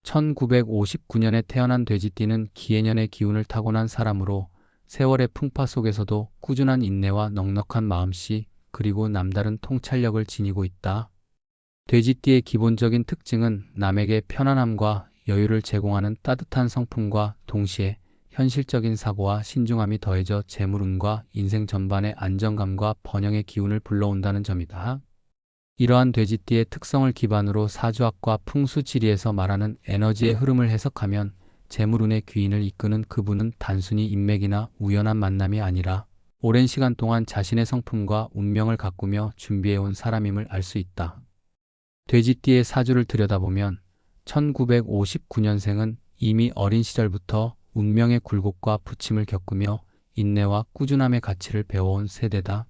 1959년에 태어난 돼지띠는 기해년의 기운을 타고난 사람으로 세월의 풍파 속에서도 꾸준한 인내와 넉넉한 마음씨 그리고 남다른 통찰력을 지니고 있다. 돼지띠의 기본적인 특징은 남에게 편안함과 여유를 제공하는 따뜻한 성품과 동시에 현실적인 사고와 신중함이 더해져 재물운과 인생 전반의 안정감과 번영의 기운을 불러온다는 점이다. 이러한 돼지띠의 특성을 기반으로 사주학과 풍수지리에서 말하는 에너지의 흐름을 해석하면 재물운의 귀인을 이끄는 그분은 단순히 인맥이나 우연한 만남이 아니라 오랜 시간 동안 자신의 성품과 운명을 가꾸며 준비해온 사람임을 알 수 있다. 돼지띠의 사주를 들여다보면 1959년생은 이미 어린 시절부터 운명의 굴곡과 부침을 겪으며 인내와 꾸준함의 가치를 배워온 세대다.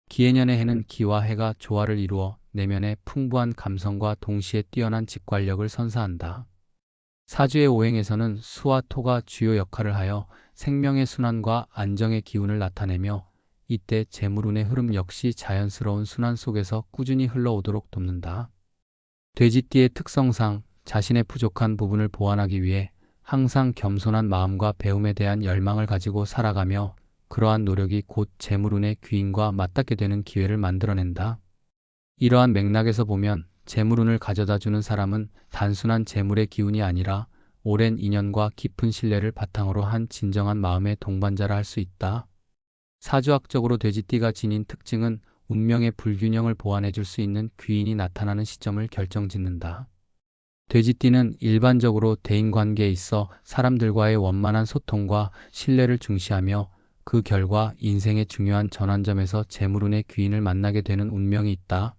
기해년의 해는 기와 해가 조화를 이루어 내면의 풍부한 감성과 동시에 뛰어난 직관력을 선사한다. 사주의 오행에서는 수와 토가 주요 역할을 하여 생명의 순환과 안정의 기운을 나타내며 이때 재물운의 흐름 역시 자연스러운 순환 속에서 꾸준히 흘러오도록 돕는다. 돼지띠의 특성상 자신의 부족한 부분을 보완하기 위해 항상 겸손한 마음과 배움에 대한 열망을 가지고 살아가며 그러한 노력이 곧 재물운의 귀인과 맞닿게 되는 기회를 만들어낸다. 이러한 맥락에서 보면 재물운을 가져다주는 사람은 단순한 재물의 기운이 아니라 오랜 인연과 깊은 신뢰를 바탕으로 한 진정한 마음의 동반자라 할 수 있다. 사주학적으로 돼지띠가 지닌 특징은 운명의 불균형을 보완해줄 수 있는 귀인이 나타나는 시점을 결정짓는다. 돼지띠는 일반적으로 대인관계에 있어 사람들과의 원만한 소통과 신뢰를 중시하며 그 결과 인생의 중요한 전환점에서 재물운의 귀인을 만나게 되는 운명이 있다.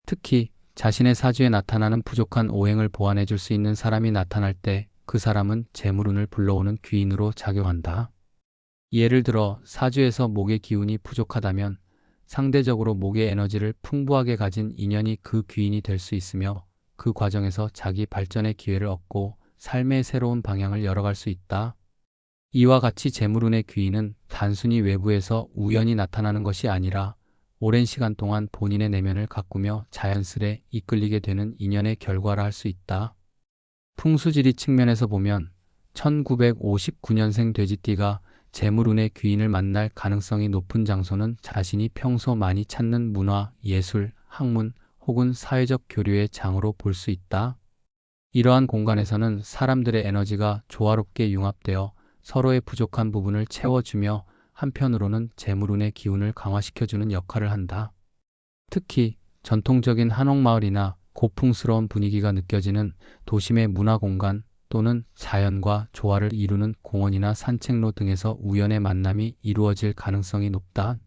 특히 자신의 사주에 나타나는 부족한 오행을 보완해줄 수 있는 사람이 나타날 때 그 사람은 재물운을 불러오는 귀인으로 작용한다. 예를 들어 사주에서 목의 기운이 부족하다면 상대적으로 목의 에너지를 풍부하게 가진 인연이 그 귀인이 될 수 있으며 그 과정에서 자기 발전의 기회를 얻고 삶의 새로운 방향을 열어갈 수 있다. 이와 같이 재물운의 귀인은 단순히 외부에서 우연히 나타나는 것이 아니라 오랜 시간 동안 본인의 내면을 가꾸며 자연스레 이끌리게 되는 인연의 결과라 할 수 있다. 풍수지리 측면에서 보면 1959년생 돼지띠가 재물운의 귀인을 만날 가능성이 높은 장소는 자신이 평소 많이 찾는 문화, 예술, 학문 혹은 사회적 교류의 장으로 볼 수 있다. 이러한 공간에서는 사람들의 에너지가 조화롭게 융합되어 서로의 부족한 부분을 채워주며 한편으로는 재물운의 기운을 강화시켜주는 역할을 한다. 특히 전통적인 한옥마을이나 고풍스러운 분위기가 느껴지는 도심의 문화공간 또는 자연과 조화를 이루는 공원이나 산책로 등에서 우연의 만남이 이루어질 가능성이 높다.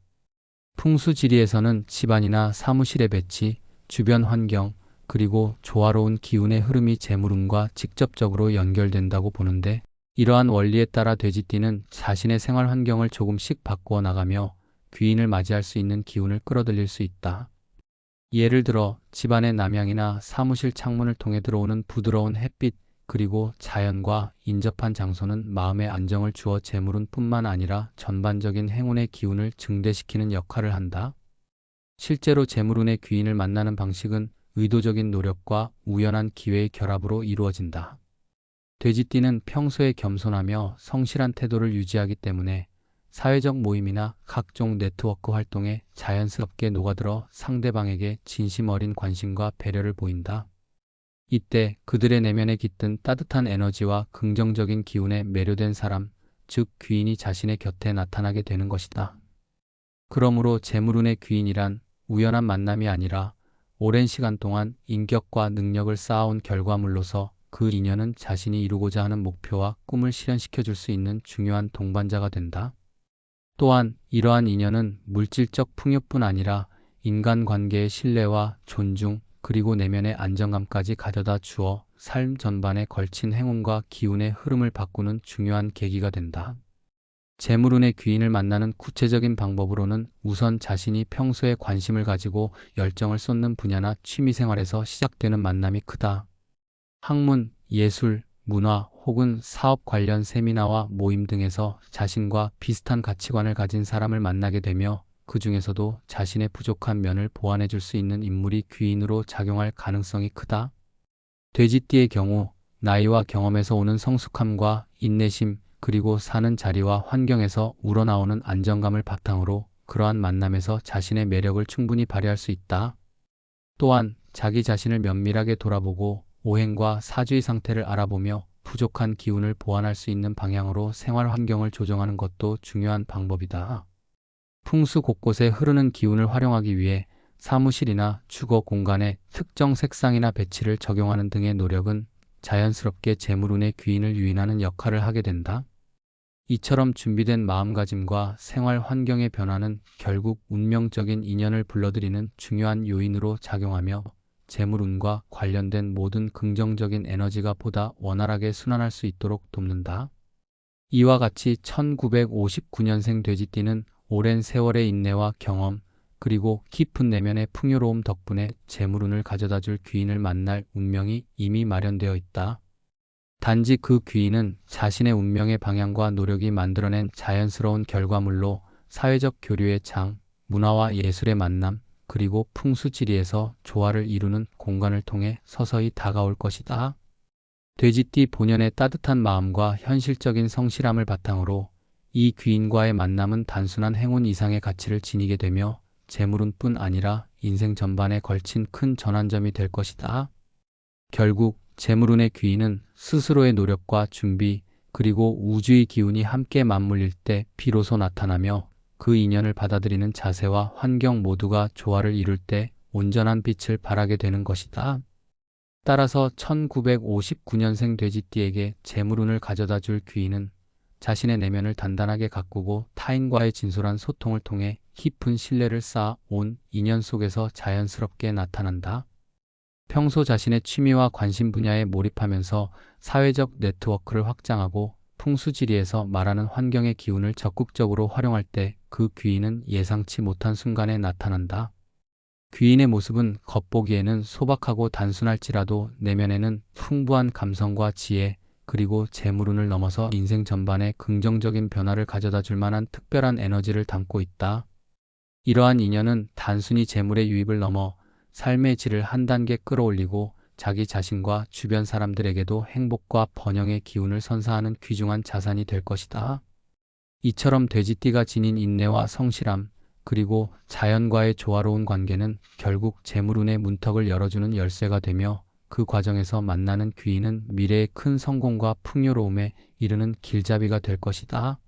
풍수지리에서는 집안이나 사무실의 배치, 주변 환경, 그리고 조화로운 기운의 흐름이 재물운과 직접적으로 연결된다고 보는데 이러한 원리에 따라 돼지띠는 자신의 생활 환경을 조금씩 바꾸어 나가며 귀인을 맞이할 수 있는 기운을 끌어들일 수 있다. 예를 들어 집안의 남향이나 사무실 창문을 통해 들어오는 부드러운 햇빛 그리고 자연과 인접한 장소는 마음의 안정을 주어 재물운뿐만 아니라 전반적인 행운의 기운을 증대시키는 역할을 한다. 실제로 재물운의 귀인을 만나는 방식은 의도적인 노력과 우연한 기회의 결합으로 이루어진다. 돼지띠는 평소에 겸손하며 성실한 태도를 유지하기 때문에 사회적 모임이나 각종 네트워크 활동에 자연스럽게 녹아들어 상대방에게 진심 어린 관심과 배려를 보인다. 이때 그들의 내면에 깃든 따뜻한 에너지와 긍정적인 기운에 매료된 사람, 즉 귀인이 자신의 곁에 나타나게 되는 것이다. 그러므로 재물운의 귀인이란 우연한 만남이 아니라 오랜 시간 동안 인격과 능력을 쌓아온 결과물로서 그 인연은 자신이 이루고자 하는 목표와 꿈을 실현시켜 줄 수 있는 중요한 동반자가 된다. 또한 이러한 인연은 물질적 풍요뿐 아니라 인간관계의 신뢰와 존중 그리고 내면의 안정감까지 가져다 주어 삶 전반에 걸친 행운과 기운의 흐름을 바꾸는 중요한 계기가 된다. 재물운의 귀인을 만나는 구체적인 방법으로는 우선 자신이 평소에 관심을 가지고 열정을 쏟는 분야나 취미생활에서 시작되는 만남이 크다. 학문, 예술, 문화 혹은 사업 관련 세미나와 모임 등에서 자신과 비슷한 가치관을 가진 사람을 만나게 되며 그 중에서도 자신의 부족한 면을 보완해 줄 수 있는 인물이 귀인으로 작용할 가능성이 크다. 돼지띠의 경우 나이와 경험에서 오는 성숙함과 인내심, 그리고 사는 자리와 환경에서 우러나오는 안정감을 바탕으로 그러한 만남에서 자신의 매력을 충분히 발휘할 수 있다. 또한 자기 자신을 면밀하게 돌아보고 오행과 사주의 상태를 알아보며 부족한 기운을 보완할 수 있는 방향으로 생활 환경을 조정하는 것도 중요한 방법이다. 풍수 곳곳에 흐르는 기운을 활용하기 위해 사무실이나 주거 공간에 특정 색상이나 배치를 적용하는 등의 노력은 자연스럽게 재물운의 귀인을 유인하는 역할을 하게 된다. 이처럼 준비된 마음가짐과 생활 환경의 변화는 결국 운명적인 인연을 불러들이는 중요한 요인으로 작용하며 재물운과 관련된 모든 긍정적인 에너지가 보다 원활하게 순환할 수 있도록 돕는다. 이와 같이 1959년생 돼지띠는 오랜 세월의 인내와 경험, 그리고 깊은 내면의 풍요로움 덕분에 재물운을 가져다줄 귀인을 만날 운명이 이미 마련되어 있다. 단지 그 귀인은 자신의 운명의 방향과 노력이 만들어낸 자연스러운 결과물로 사회적 교류의 장, 문화와 예술의 만남, 그리고 풍수지리에서 조화를 이루는 공간을 통해 서서히 다가올 것이다. 돼지띠 본연의 따뜻한 마음과 현실적인 성실함을 바탕으로 이 귀인과의 만남은 단순한 행운 이상의 가치를 지니게 되며 재물운뿐 아니라 인생 전반에 걸친 큰 전환점이 될 것이다. 결국 재물운의 귀인은 스스로의 노력과 준비, 그리고 우주의 기운이 함께 맞물릴 때 비로소 나타나며 그 인연을 받아들이는 자세와 환경 모두가 조화를 이룰 때 온전한 빛을 발하게 되는 것이다. 따라서 1959년생 돼지띠에게 재물운을 가져다 줄 귀인은 자신의 내면을 단단하게 가꾸고 타인과의 진솔한 소통을 통해 깊은 신뢰를 쌓아 온 인연 속에서 자연스럽게 나타난다. 평소 자신의 취미와 관심 분야에 몰입하면서 사회적 네트워크를 확장하고 풍수지리에서 말하는 환경의 기운을 적극적으로 활용할 때 그 귀인은 예상치 못한 순간에 나타난다. 귀인의 모습은 겉보기에는 소박하고 단순할지라도 내면에는 풍부한 감성과 지혜, 그리고 재물운을 넘어서 인생 전반에 긍정적인 변화를 가져다 줄 만한 특별한 에너지를 담고 있다. 이러한 인연은 단순히 재물의 유입을 넘어 삶의 질을 한 단계 끌어올리고 자기 자신과 주변 사람들에게도 행복과 번영의 기운을 선사하는 귀중한 자산이 될 것이다. 이처럼 돼지띠가 지닌 인내와 성실함, 그리고 자연과의 조화로운 관계는 결국 재물운의 문턱을 열어주는 열쇠가 되며 그 과정에서 만나는 귀인은 미래의 큰 성공과 풍요로움에 이르는 길잡이가 될 것이다.